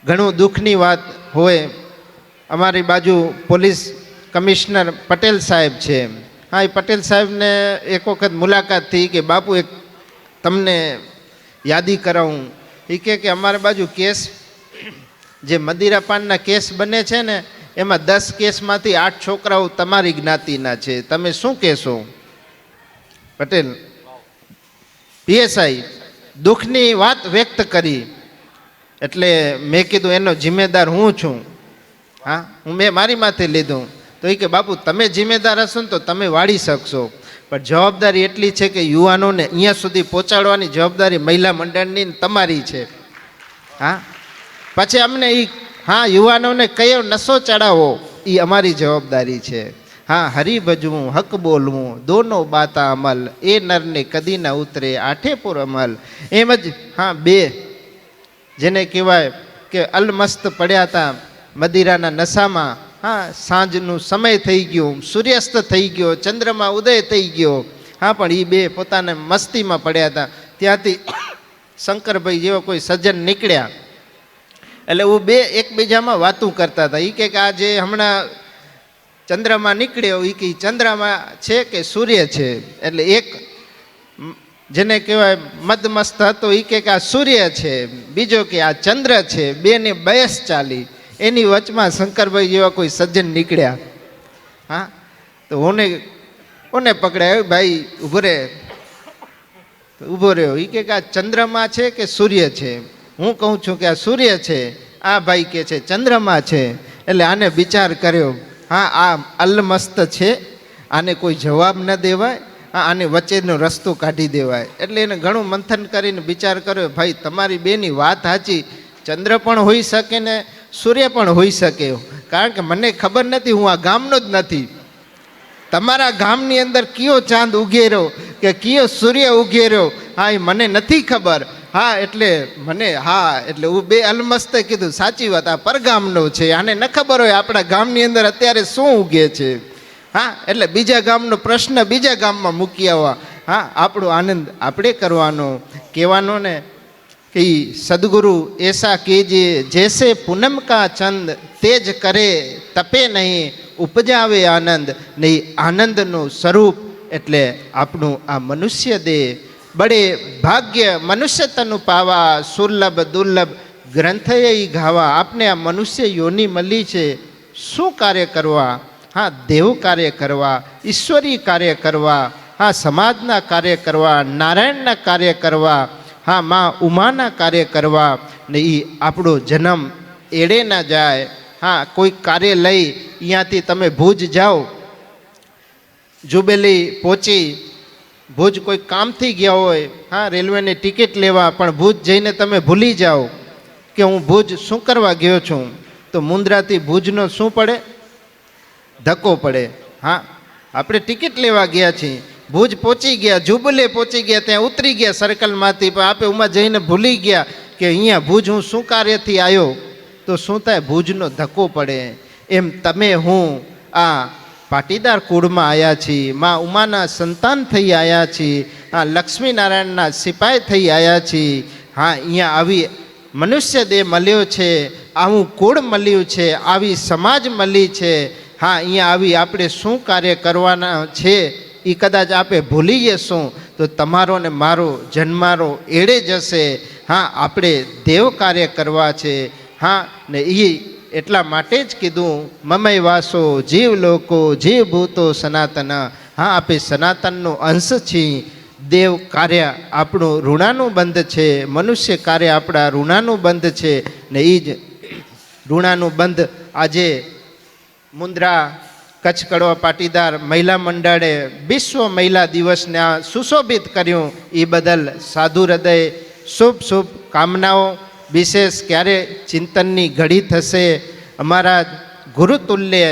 ઘણું દુઃખની વાત હોય, અમારી બાજુ પોલીસ કમિશનર પટેલ સાહેબ છે, હા એ પટેલ સાહેબને એક વખત મુલાકાત થઈ કે બાપુ એક તમને યાદી કરાવું. એ કે અમારી બાજુ કેસ જે મદિરા પાનના કેસ બને છે ને એમાં 10 કેસમાંથી 8 છોકરાઓ તમારી જ્ઞાતિના છે, તમે શું કહેશો? પટેલ પીએસઆઈ દુઃખની વાત વ્યક્ત કરી. એટલે મેં કીધું એનો જિમ્મેદાર હું છું, હા મેં મારી માથે લીધું. તો એ કે બાપુ તમે જિમ્મેદાર હશો ને તો તમે વાળી શકશો, પણ જવાબદારી એટલી છે કે યુવાનોને અહીંયા સુધી પહોંચાડવાની જવાબદારી મહિલા મંડળની તમારી છે. હા પછી અમને એ હા યુવાનોને કયો નશો ચડાવો એ અમારી જવાબદારી છે. હા હરી ભજવું, હક બોલવું, દોનો બાતા અમલ, એ નરને કદી ન ઉતરે આઠે પુર અમલ. એમ જ હા બે જેને કહેવાય કે અલમસ્ત પડ્યા હતા મદિરાના નશામાં, હા સાંજનું સમય થઈ ગયું, સૂર્યાસ્ત થઈ ગયો, ચંદ્રમાં ઉદય થઈ ગયો, હા પણ એ બે પોતાને મસ્તીમાં પડ્યા હતા. ત્યાંથી શંકરભાઈ જેવા કોઈ સજ્જન નીકળ્યા, એટલે હું બે એકબીજામાં વાતું કરતા હતા. એ કે આ જે હમણાં ચંદ્રમાં નીકળ્યો એ કે ચંદ્રમાં છે કે સૂર્ય છે? એટલે એક જેને કહેવાય મદમસ્ત હતો એ કે આ સૂર્ય છે, બીજો કે આ ચંદ્ર છે. બેને બયસ ચાલી, એની વચમાં શંકરભાઈ જેવા કોઈ સજ્જન નીકળ્યા. હા તો ઓને પકડ્યા, ભાઈ ઊભો રે, ઊભો રહ્યો. એ કે આ ચંદ્રમાં છે કે સૂર્ય છે? હું કહું છું કે આ સૂર્ય છે, આ ભાઈ કે છે ચંદ્રમાં છે. એટલે આને વિચાર કર્યો, હા આ અલમસ્ત છે, આને કોઈ જવાબ ન દેવાય, હા આને વચ્ચેનો રસ્તો કાઢી દેવાય. એટલે એને ઘણું મંથન કરીને વિચાર કર્યો, ભાઈ તમારી બેની વાત સાચી, ચંદ્ર પણ હોઈ શકે ને સૂર્ય પણ હોઈ શકે, કારણ કે મને ખબર નથી, હું આ ગામનો જ નથી. તમારા ગામની અંદર કયો ચાંદ ઉગેરો કે કયો સૂર્ય ઉગેરો, હા એ મને નથી ખબર. હા એટલે મને હા એટલે હું બે અલમસ્તે કીધું સાચી વાત, આ પરગામનો છે, આને ન ખબર હોય આપણા ગામની અંદર અત્યારે શું ઉગે છે. હા એટલે બીજા ગામનો પ્રશ્ન બીજા ગામમાં મૂકી આવવા, હા આપણો આનંદ આપણે કરવાનો. કહેવાનો ને કે સદગુરુ એસા કીજીએ જૈસે પૂનમ કા ચંદ, તેજ કરે તપે નહીં ઉપજાવે આનંદ. નહીં આનંદનું સ્વરૂપ એટલે આપણું આ મનુષ્ય દેહ. બડે ભાગ્ય મનુષ્ય તનુ પાવા, સુર્લભ દુર્લભ ગ્રંથએ ગાવા. આપને આ મનુષ્ય યોની મળી છે, શું કાર્ય કરવા? હા દેવ કાર્ય કરવા, ઈશ્વરી કાર્ય કરવા, હા સમાજના કાર્ય કરવા, નારાયણના કાર્ય કરવા, હા માં ઉમાના કાર્ય કરવા. ને એ આપણો જન્મ એડે ના જાય. હા કોઈ કાર્ય લઈ અહીંયાથી તમે ભુજ જાઓ, જુબેલી પહોંચી, ભુજ કોઈ કામથી ગયા હોય, હા રેલવેની ટિકિટ લેવા, પણ ભુજ જઈને તમે ભૂલી જાઓ કે હું ભુજ શું કરવા ગયો છું, તો મુન્દ્રાથી ભુજનો શું પડે? ધક્કો પડે. હા આપણે ટિકિટ લેવા ગયા છીએ, ભુજ પહોંચી ગયા, જુબલે પહોંચી ગયા, ત્યાં ઉતરી ગયા સર્કલમાંથી, પણ આપણે ઉમાં જઈને ભૂલી ગયા કે અહીંયા ભુજ હું શું કાર્યથી આવ્યો, તો શું થાય? ભુજનો ધક્કો પડે. એમ તમે હું આ પાટીદાર કુળમાં આવ્યા છીએ, મા ઉમાના સંતાન થઈ આવ્યા છીએ, હા લક્ષ્મીનારાયણના સિપાઈ થઈ આવ્યા છીએ. હા અહીંયા આવી મનુષ્ય દેહ મળ્યો છે, આવું કુળ મળ્યું છે, આવી સમાજ મળી છે. હા અહીંયા આવી આપણે શું કાર્ય કરવાના છે એ કદાચ આપણે ભૂલી જશું તો તમારો ને મારો જન્મારો એળે જશે. હા આપણે દેવ કાર્ય કરવા છે. હા ને એ એટલા માટે જ કીધું મમય વાસો જીવ લોકો જીવ ભૂતો સનાતન. હા આપણે સનાતનનો અંશ છીએ. દેવ કાર્ય આપણું ઋણાનું બંધ છે, મનુષ્ય કાર્ય આપણા ઋણાનું બંધ છે. ને એ જ ઋણાનું બંધ આજે મુન્દ્રા કચ્છ કડવા પાટીદાર મહિલા મંડળે વિશ્વ મહિલા દિવસને આ સુશોભિત કર્યું. એ બદલ સાધુ હૃદય શુભ શુભ કામનાઓ. વિશેષ ક્યારે ચિંતનની ઘડી થશે, અમારા ગુરુતુલ્ય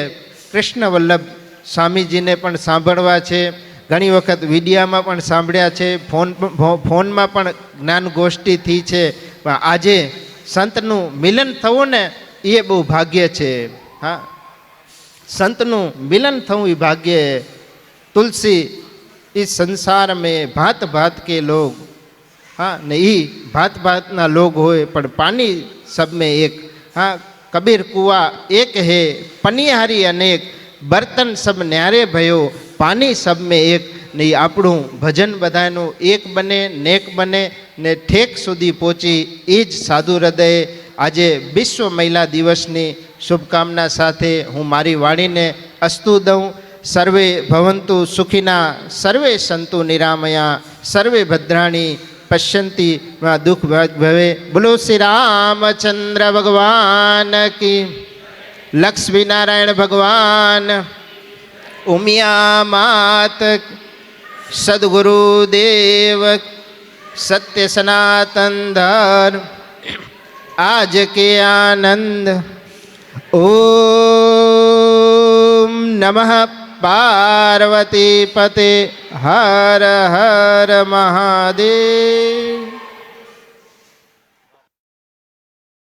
કૃષ્ણ વલ્લભ સ્વામીજીને પણ સાંભળવા છે, ઘણી વખત વિડીયામાં પણ સાંભળ્યા છે, ફોનમાં પણ જ્ઞાન ગોષ્ઠી થઈ છે, પણ આજે સંતનું મિલન થવું ને એ બહુ ભાગ્ય છે. હા, સંતનું મિલન થવું એ ભાગ્ય. તુલસી इस संसार में भांत भांत के लोग, हाँ नहीं भांत भांत ना लोग होए पर पानी सब में एक. हाँ, कबीर कुआ एक है पनिहारी अनेक, बर्तन सब न्यारे भयो पानी सब में एक. नहीं આપણું ભજન બધાનું એક બને, નેક બને ને ઠેક સુધી પહોંચી એ જ સાધુ હૃદય. આજે વિશ્વ મહિલા દિવસની શુભકામના સાથે હું મારી વાણીને અસ્તુ દઉં. સર્વે ભવંતુ સુખિના, સર્વે સંતુ નિરામયા, સર્વે ભદ્રાણી પશ્યંતી દુઃખ ભવે. બોલો શ્રી રામચંદ્ર ભગવાન કી, લક્ષ્મી નારાયણ ભગવાન, ઉમિયા માત, સદગુરુદેવ, સત્ય સનાતન ધર્મ, આજ કે આનંદ. ઓમ નમઃ પાર્વતી પતે, હર હર મહાદેવ.